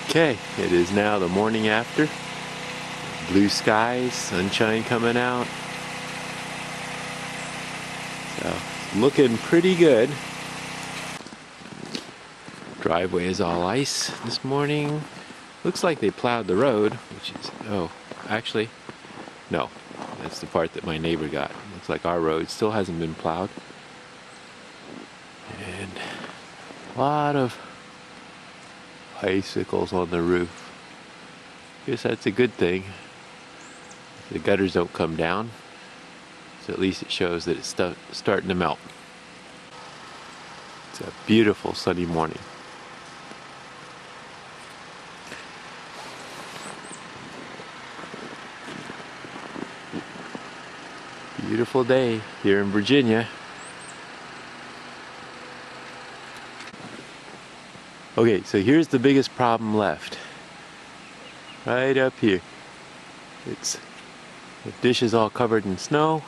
Okay, it is now the morning after. Blue skies, sunshine coming out. So, looking pretty good. Driveway is all ice this morning. Looks like they plowed the road, which is, oh, actually, no. That's the part that my neighbor got. Looks like our road still hasn't been plowed. And a lot of icicles on the roof. Guess that's a good thing. The gutters don't come down, so at least it shows that it's starting to melt. It's a beautiful sunny morning. Beautiful day here in Virginia. Okay, so here's the biggest problem left. Right up here. The dish is all covered in snow.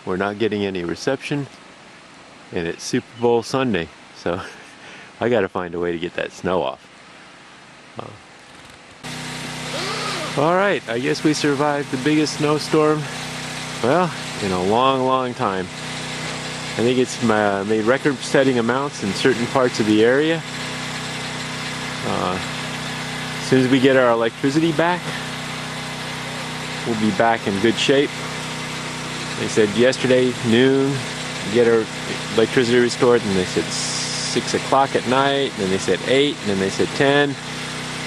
We're not getting any reception. And it's Super Bowl Sunday. So I gotta find a way to get that snow off. Alright, I guess we survived the biggest snowstorm, well, in a long, long time. I think it's made record-setting amounts in certain parts of the area. As soon as we get our electricity back, we'll be back in good shape. They said yesterday noon, get our electricity restored, and they said 6 o'clock at night, and then they said 8, and then they said 10,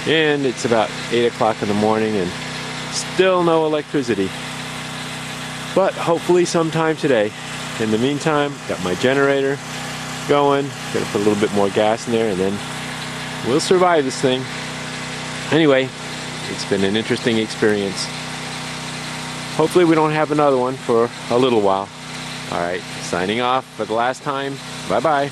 and it's about 8 o'clock in the morning, and still no electricity. But hopefully sometime today. In the meantime, got my generator going, gonna put a little bit more gas in there, and then we'll survive this thing. Anyway, it's been an interesting experience. Hopefully we don't have another one for a little while. Alright, signing off for the last time. Bye-bye.